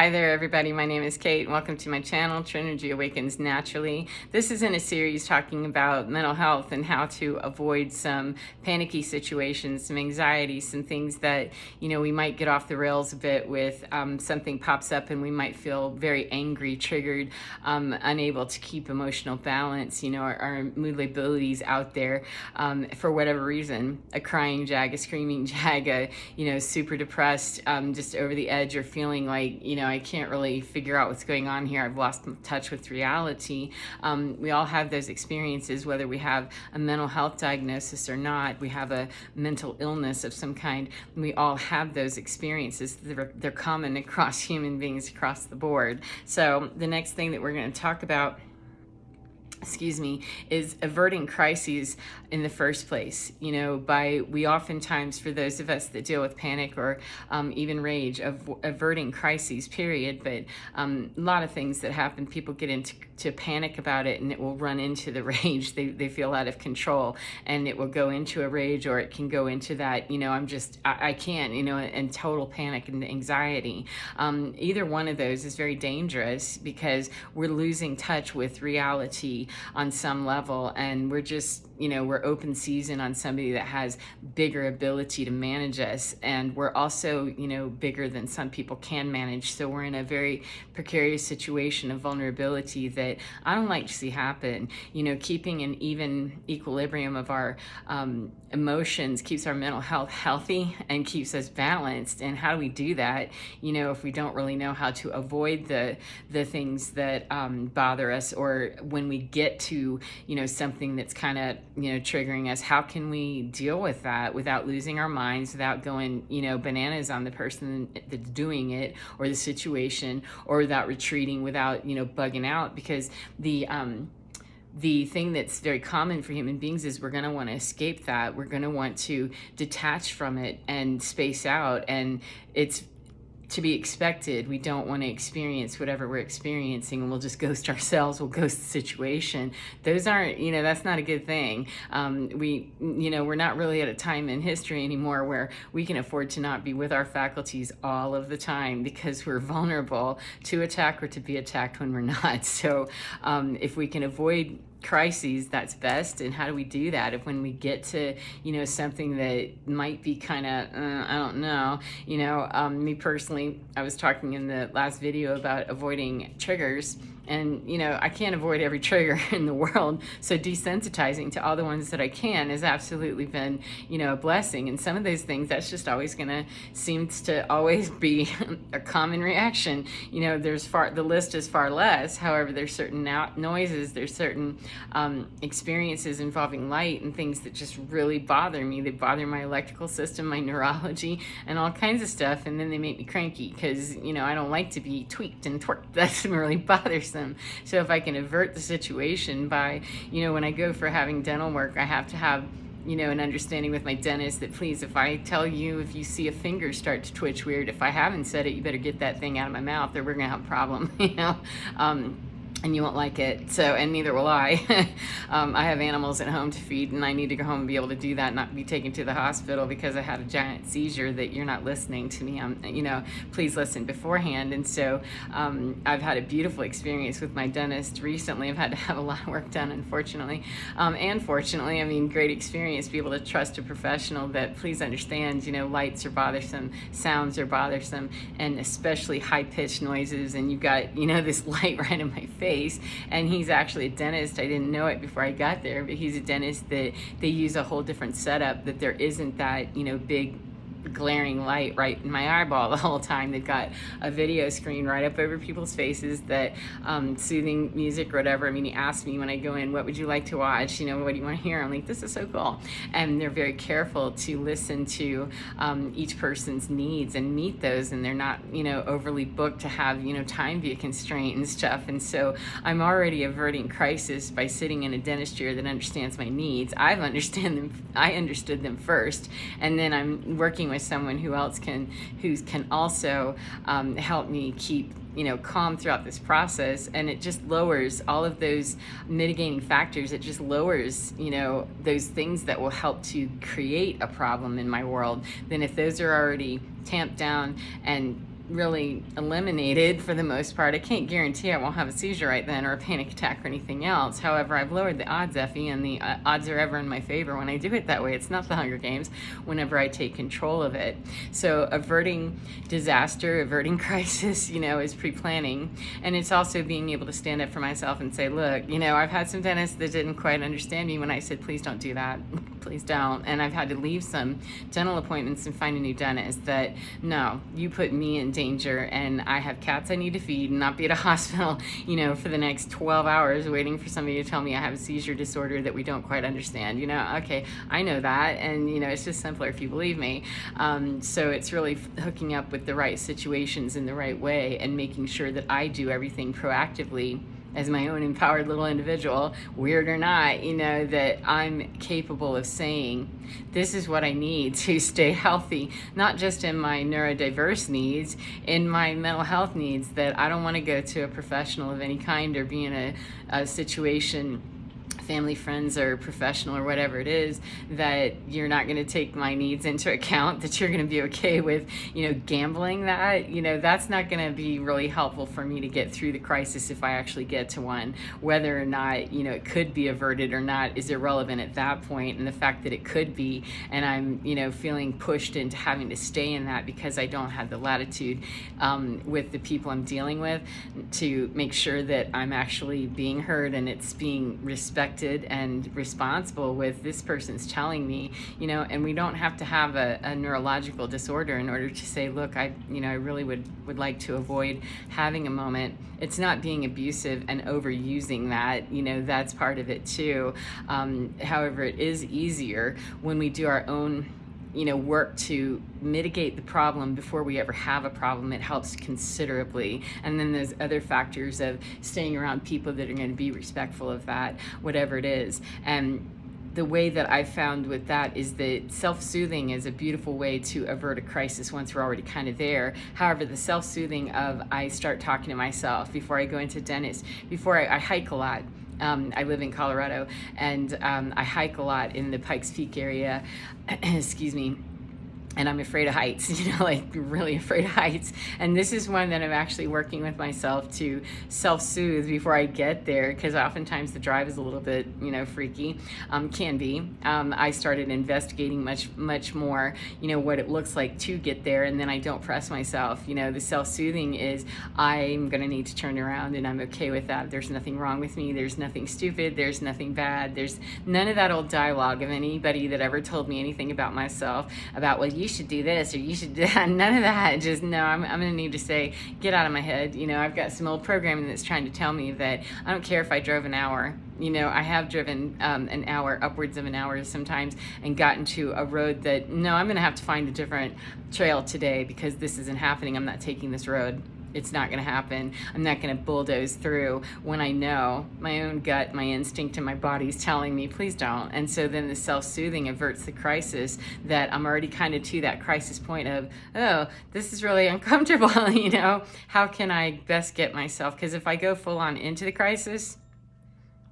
Hi there, everybody. My name is Kate. Welcome to my channel, Trinergy Awakens Naturally. This is in a series talking about mental health and how to avoid some panicky situations, some anxiety, some things that, we might get off the rails a bit with. Something pops up and we might feel very angry, triggered, unable to keep emotional balance, our mood abilities out there for whatever reason. A crying jag, a screaming jag, super depressed, just over the edge, or feeling like, I can't really figure out what's going on here. I've lost touch with reality. We all have those experiences, whether we have a mental health diagnosis or not. We have a mental illness of some kind. We all have those experiences. They're common across human beings across the board. So the next thing that we're going to talk about is averting crises in the first place. We oftentimes, for those of us that deal with panic or even rage, averting crises, period. But a lot of things that happen, people get into panic about it and it will run into the rage. They feel out of control and it will go into a rage, or it can go into that, I can't, and total panic and anxiety. Either one of those is very dangerous because we're losing touch with reality on some level, and we're just, we're open season on somebody that has bigger ability to manage us, and we're also, bigger than some people can manage. So we're in a very precarious situation of vulnerability that I don't like to see happen. Keeping an even equilibrium of our emotions keeps our mental health healthy and keeps us balanced. And how do we do that? If we don't really know how to avoid the things that bother us, or when we get to, something that's kind of, triggering us, how can we deal with that without losing our minds, without going, bananas on the person that's doing it or the situation, or without retreating, without, bugging out? Because the thing that's very common for human beings is we're going to want to escape that. We're going to want to detach from it and space out. And it's to be expected. We don't want to experience whatever we're experiencing, and we'll just ghost ourselves. We'll ghost the situation. Those aren't, that's not a good thing. We're not really at a time in history anymore where we can afford to not be with our faculties all of the time, because we're vulnerable to attack or to be attacked when we're not. So if we can avoid crises, that's best. And how do we do that? If when we get to, something that might be kind of, I don't know, me personally, I was talking in the last video about avoiding triggers. And, I can't avoid every trigger in the world. So desensitizing to all the ones that I can has absolutely been, a blessing. And some of those things, that's just always seems to always be a common reaction. The list is far less. However, there's certain noises, there's certain experiences involving light and things that just really bother me. They bother my electrical system, my neurology, and all kinds of stuff. And then they make me cranky because, I don't like to be tweaked and twerked. That's really bothersome. So if I can avert the situation by, when I go for having dental work, I have to have, an understanding with my dentist that, please, if I tell you, if you see a finger start to twitch weird, if I haven't said it, you better get that thing out of my mouth, or we're going to have a problem, and you won't like it. So, and neither will I. I have animals at home to feed, and I need to go home and be able to do that, not be taken to the hospital because I had a giant seizure. That you're not listening to me. Please listen beforehand. And so I've had a beautiful experience with my dentist recently. I've had to have a lot of work done, unfortunately. And fortunately, great experience, be able to trust a professional that, please understand, lights are bothersome, sounds are bothersome, and especially high-pitched noises. And you've got, this light right in my face. And he's actually a dentist. I didn't know it before I got there, but he's a dentist that they use a whole different setup, that there isn't that, big glaring light right in my eyeball the whole time. They've got a video screen right up over people's faces that soothing music or whatever. He asked me when I go in, what would you like to watch? What do you want to hear? I'm like, this is so cool. And they're very careful to listen to each person's needs and meet those, and they're not, overly booked to have, time be a constraint and stuff. And so I'm already averting crisis by sitting in a dentist chair that understands my needs. I understood them first, and then I'm working with someone who can also help me keep calm throughout this process. And it just lowers all of those mitigating factors. It just lowers those things that will help to create a problem in my world. Then if those are already tamped down and really eliminated for the most part. I can't guarantee I won't have a seizure right then or a panic attack or anything else. However, I've lowered the odds, Effie, and the odds are ever in my favor when I do it that way. It's not the Hunger Games whenever I take control of it. So averting disaster, averting crisis, is pre-planning. And it's also being able to stand up for myself and say, look, I've had some dentists that didn't quite understand me when I said, please don't do that. Please don't. And I've had to leave some dental appointments and find a new dentist that, no, you put me in danger, and I have cats I need to feed and not be at a hospital, for the next 12 hours waiting for somebody to tell me I have a seizure disorder that we don't quite understand. Okay, I know that, and, it's just simpler if you believe me. So it's really hooking up with the right situations in the right way and making sure that I do everything proactively as my own empowered little individual, weird or not, that I'm capable of saying, this is what I need to stay healthy, not just in my neurodiverse needs, in my mental health needs, that I don't want to go to a professional of any kind or be in a situation, family, friends, or professional or whatever it is, that you're not going to take my needs into account, that you're going to be okay with, gambling that, that's not going to be really helpful for me to get through the crisis if I actually get to one. Whether or not, it could be averted or not is irrelevant at that point. And the fact that it could be, and I'm, feeling pushed into having to stay in that because I don't have the latitude with the people I'm dealing with to make sure that I'm actually being heard and it's being respected and responsible with this person's telling me, and we don't have to have a neurological disorder in order to say, look, I really would like to avoid having a moment. It's not being abusive and overusing that, that's part of it too. However, it is easier when we do our own work to mitigate the problem before we ever have a problem. It helps considerably. And then there's other factors of staying around people that are going to be respectful of that, whatever it is. And the way that I've found with that is that self-soothing is a beautiful way to avert a crisis once we're already kind of there. However, the self-soothing of I start talking to myself before I go into dentist, before I hike a lot. I live in Colorado, and I hike a lot in the Pikes Peak area, excuse me, and I'm afraid of heights, like really afraid of heights. And this is one that I'm actually working with myself to self-soothe before I get there, because oftentimes the drive is a little bit, freaky, can be. I started investigating much more, what it looks like to get there, and then I don't press myself. The self-soothing is I'm gonna need to turn around, and I'm okay with that. There's nothing wrong with me. There's nothing stupid. There's nothing bad. There's none of that old dialogue of anybody that ever told me anything about myself, about, well, you should do this or you should do that. None of that. Just no, I'm going to need to say, get out of my head. I've got some old programming that's trying to tell me that I don't care if I drove an hour. I have driven an hour, upwards of an hour sometimes, and gotten to a road that, no, I'm going to have to find a different trail today because this isn't happening. I'm not taking this road. It's not going to happen. I'm not going to bulldoze through when I know my own gut, my instinct, and my body's telling me, please don't. And so then the self-soothing averts the crisis, that I'm already kind of to that crisis point of, oh, this is really uncomfortable, how can I best get myself? Because if I go full on into the crisis,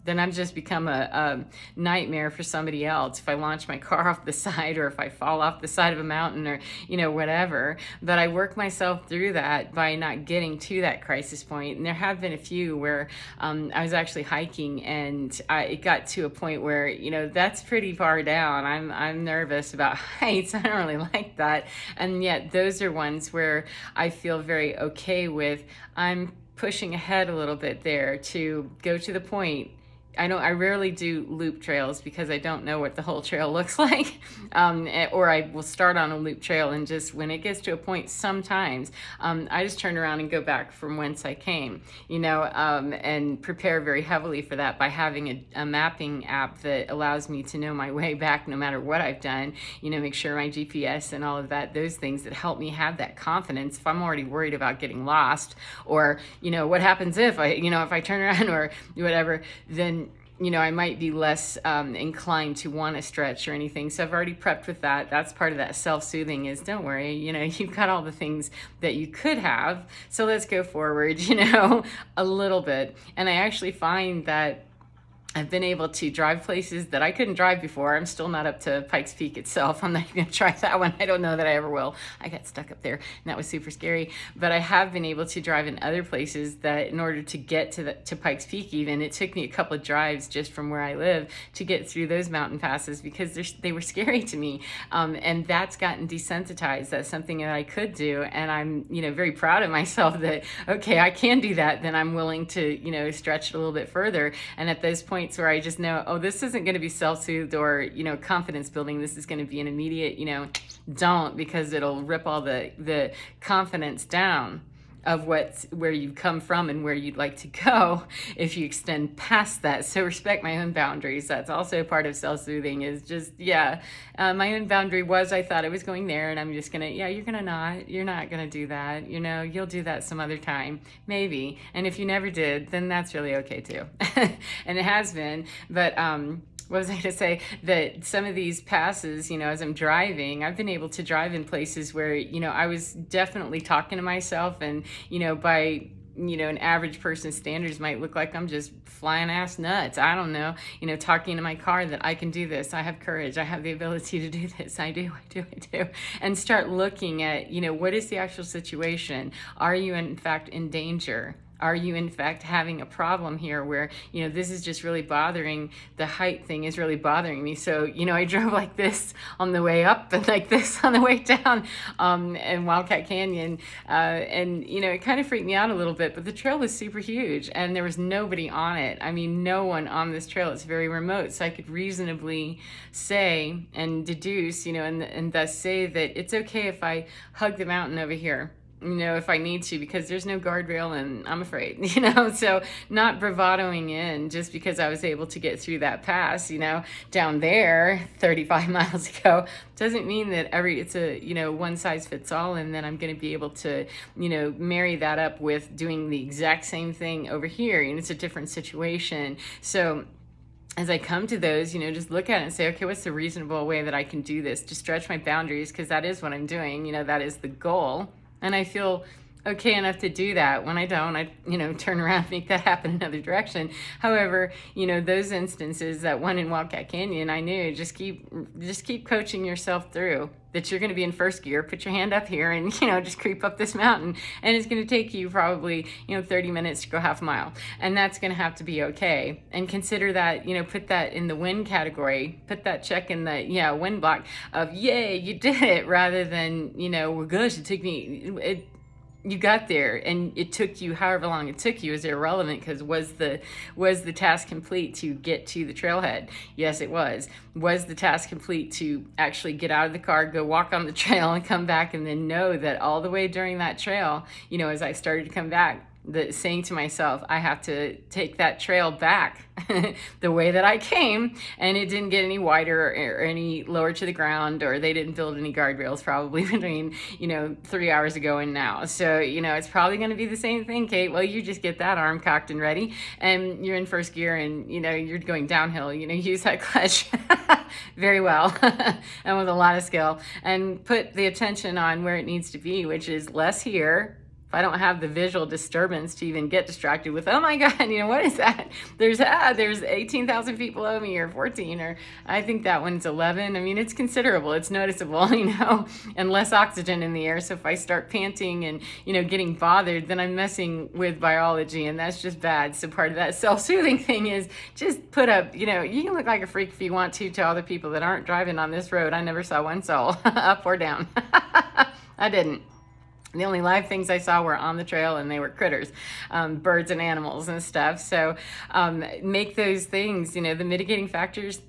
then I've just become a nightmare for somebody else. If I launch my car off the side, or if I fall off the side of a mountain, or, whatever. But I work myself through that by not getting to that crisis point. And there have been a few where I was actually hiking, and it got to a point where, that's pretty far down. I'm nervous about heights. I don't really like that. And yet those are ones where I feel very okay with. I'm pushing ahead a little bit there to go to the point. I rarely do loop trails because I don't know what the whole trail looks like. Or I will start on a loop trail and just, when it gets to a point sometimes, I just turn around and go back from whence I came, and prepare very heavily for that by having a mapping app that allows me to know my way back no matter what I've done, make sure my GPS and all of that, those things that help me have that confidence. If I'm already worried about getting lost, or, what happens if I turn around or whatever, then I might be less inclined to want to stretch or anything. So I've already prepped with that. That's part of that self-soothing is, don't worry, you've got all the things that you could have. So let's go forward, a little bit. And I actually find that I've been able to drive places that I couldn't drive before. I'm still not up to Pikes Peak itself. I'm not even going to try that one. I don't know that I ever will. I got stuck up there, and that was super scary. But I have been able to drive in other places that, in order to get to Pikes Peak, even it took me a couple of drives just from where I live to get through those mountain passes because they were scary to me. And that's gotten desensitized. That's something that I could do, and I'm very proud of myself that okay, I can do that. Then I'm willing to stretch it a little bit further. And at those points where I just know, oh, this isn't going to be self-soothed or, confidence building. This is going to be an immediate, don't, because it'll rip all the confidence down of where you've come from and where you'd like to go if you extend past that. So respect my own boundaries. That's also part of self-soothing, is just, my own boundary was, I thought I was going there, and I'm just gonna, you're not gonna do that. You'll do that some other time, maybe. And if you never did, then that's really okay too. And it has been, but, what was I going to say? That some of these passes, as I'm driving, I've been able to drive in places where, I was definitely talking to myself, and, by, an average person's standards might look like I'm just flying ass nuts. I don't know, talking to my car that I can do this. I have courage. I have the ability to do this. I do. And start looking at, what is the actual situation? Are you in fact in danger? Are you in fact having a problem here where, this is just really bothering, the height thing is really bothering me. So, I drove like this on the way up and like this on the way down in Wildcat Canyon. And, it kind of freaked me out a little bit, but the trail was super huge and there was nobody on it. I mean, no one on this trail. It's very remote. So I could reasonably say and deduce, and thus say that it's okay if I hug the mountain over here, if I need to, because there's no guardrail and I'm afraid, so not bravadoing in just because I was able to get through that pass, down there 35 miles ago, doesn't mean that it's a, one size fits all. And then I'm going to be able to, marry that up with doing the exact same thing over here. And it's a different situation. So as I come to those, just look at it and say, okay, what's the reasonable way that I can do this to stretch my boundaries? Because that is what I'm doing. That is the goal. And I feel okay enough to do that. When I don't, I, turn around and make that happen another direction. However, those instances, that one in Wildcat Canyon, I knew, just keep coaching yourself through that you're going to be in first gear, put your hand up here and, just creep up this mountain. And it's going to take you probably, 30 minutes to go half a mile. And that's going to have to be okay. And consider that, put that in the win category, put that check in the, win block of, yay, you did it, rather than, well, gosh, it took me, you got there and it took you however long it took you is irrelevant, because was the task complete to get to the trailhead? Yes, it was. Was the task complete to actually get out of the car, go walk on the trail and come back, and then know that all the way during that trail, as I started to come back, saying to myself, I have to take that trail back the way that I came, and it didn't get any wider or any lower to the ground, or they didn't build any guardrails probably between 3 hours ago and now. So it's probably going to be the same thing, Kate. Well, you just get that arm cocked and ready, and you're in first gear, and you're going downhill. Use that clutch very well and with a lot of skill, and put the attention on where it needs to be, which is less here. If I don't have the visual disturbance to even get distracted with, oh my God, what is that? There's 18,000 feet below me, or 14, or I think that one's 11. I mean, it's considerable. It's noticeable, and less oxygen in the air. So if I start panting and, getting bothered, then I'm messing with biology, and that's just bad. So part of that self-soothing thing is just put up, you can look like a freak if you want to other people that aren't driving on this road. I never saw one soul up or down. I didn't. The only live things I saw were on the trail, and they were critters, birds and animals and stuff. So make those things, the mitigating factors,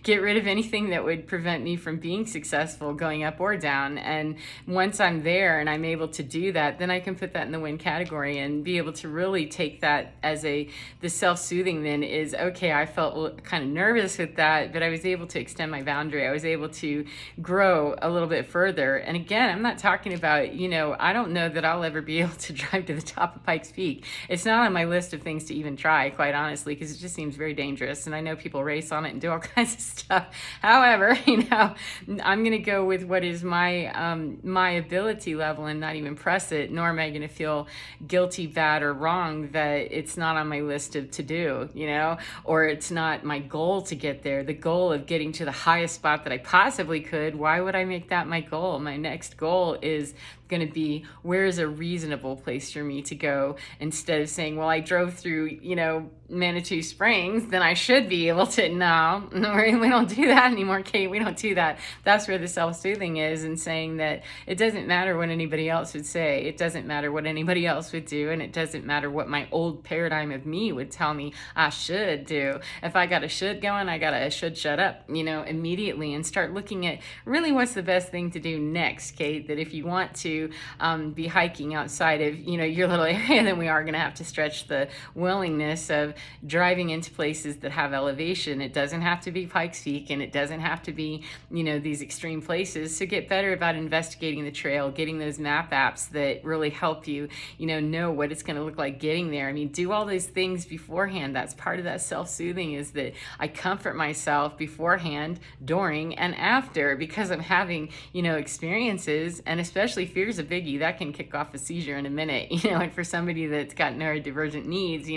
get rid of anything that would prevent me from being successful going up or down. And once I'm there and I'm able to do that, then I can put that in the win category and be able to really take that as the self-soothing then is, okay, I felt kind of nervous with that, but I was able to extend my boundary. I was able to grow a little bit further. And again, I'm not talking about, I don't know that I'll ever be able to drive to the top of Pikes Peak. It's not on my list of things to even try, quite honestly, because it just seems very dangerous. And I know people race on it and do all kinds kinds of stuff. However, I'm going to go with what is my ability level and not even press it, nor am I going to feel guilty, bad, or wrong that it's not on my list of to do, or it's not my goal to get there. The goal of getting to the highest spot that I possibly could, why would I make that my goal? My next goal is going to be, where is a reasonable place for me to go, instead of saying, well, I drove through, Manitou Springs, then I should be able to. No, we don't do that anymore, Kate. We don't do that. That's where the self-soothing is, and saying that it doesn't matter what anybody else would say. It doesn't matter what anybody else would do, and it doesn't matter what my old paradigm of me would tell me I should do. If I got a should going, I got a should shut up, immediately, and start looking at really what's the best thing to do next, Kate. That if you want to be hiking outside of, your little area, then we are going to have to stretch the willingness of driving into places that have elevation. It doesn't have to be Pikes Peak, and it doesn't have to be, these extreme places. So get better about investigating the trail, getting those map apps that really help you, know what it's going to look like getting there. I mean, do all those things beforehand. That's part of that self-soothing, is that I comfort myself beforehand, during, and after, because I'm having, experiences, and especially fear's a biggie. That can kick off a seizure in a minute, and for somebody that's got neurodivergent needs,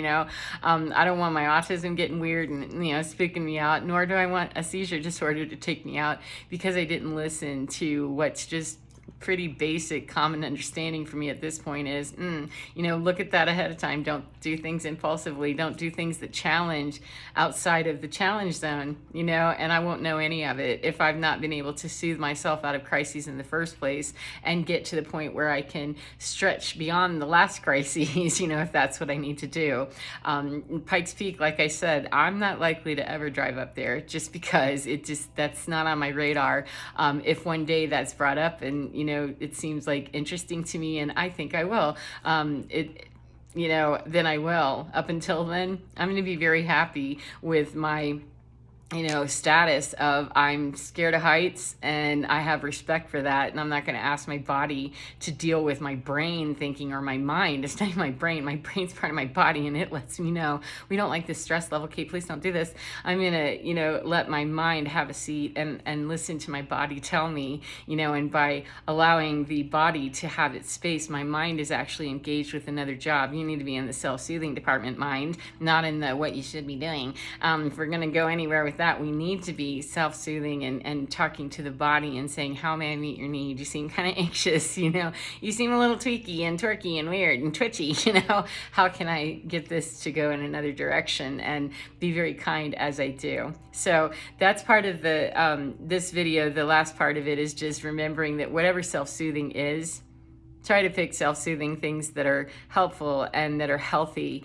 I don't want my autism getting weird and, spooking me out, nor do I want a seizure disorder to take me out because I didn't listen to what's just pretty basic common understanding for me at this point is, look at that ahead of time. Don't do things impulsively. Don't do things that challenge outside of the challenge zone, and I won't know any of it if I've not been able to soothe myself out of crises in the first place and get to the point where I can stretch beyond the last crises, if that's what I need to do. Pikes Peak, like I said, I'm not likely to ever drive up there just because that's not on my radar. If one day that's brought up and, it seems like interesting to me, and I think I will, then I will. Up until then, I'm going to be very happy with my status of I'm scared of heights, and I have respect for that, and I'm not going to ask my body to deal with my brain thinking, or my mind. It's not my brain. My brain's part of my body, and it lets me know we don't like this stress level. Kate, please don't do this. I'm going to, let my mind have a seat and listen to my body tell me, and by allowing the body to have its space, my mind is actually engaged with another job. You need to be in the self-soothing department, mind, not in the what you should be doing. If we're going to go anywhere with that, we need to be self-soothing and talking to the body and saying, how may I meet your need? You seem kind of anxious, you seem a little tweaky and twerky and weird and twitchy, how can I get this to go in another direction, and be very kind as I do. So that's part of the this video. The last part of it is just remembering that whatever self-soothing is, try to pick self-soothing things that are helpful and that are healthy.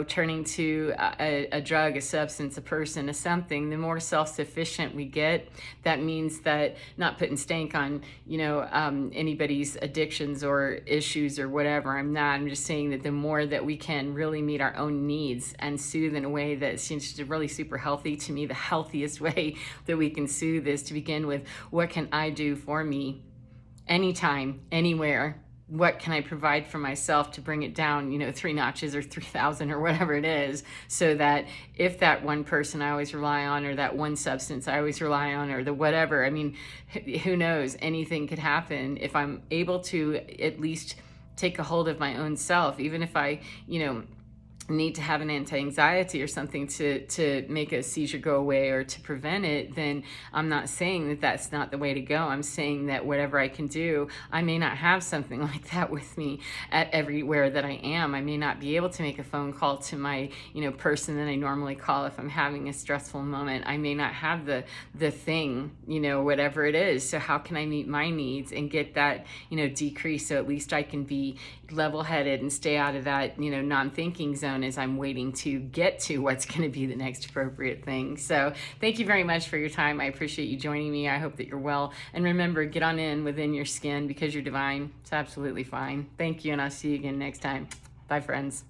Turning to a drug, a substance, a person, a something. The more self-sufficient we get, that means that, not putting stank on anybody's addictions or issues or whatever. I'm just saying that the more that we can really meet our own needs and soothe in a way that seems really super healthy. To me, the healthiest way that we can soothe is to begin with, what can I do for me anytime, anywhere? What can I provide for myself to bring it down, 3 notches or 3,000 or whatever it is, so that if that one person I always rely on, or that one substance I always rely on, or the whatever, who knows, anything could happen if I'm able to at least take a hold of my own self, even if I, need to have an anti-anxiety or something to make a seizure go away or to prevent it, then I'm not saying that that's not the way to go. I'm saying that whatever I can do, I may not have something like that with me at everywhere that I am. I may not be able to make a phone call to my, person that I normally call if I'm having a stressful moment. I may not have the thing, whatever it is. So how can I meet my needs and get that, decrease, so at least I can be level-headed and stay out of that, non-thinking zone as I'm waiting to get to what's going to be the next appropriate thing. So thank you very much for your time. I appreciate you joining me. I hope that you're well. And remember, get on in within your skin, because you're divine. It's absolutely fine. Thank you, and I'll see you again next time. Bye, friends.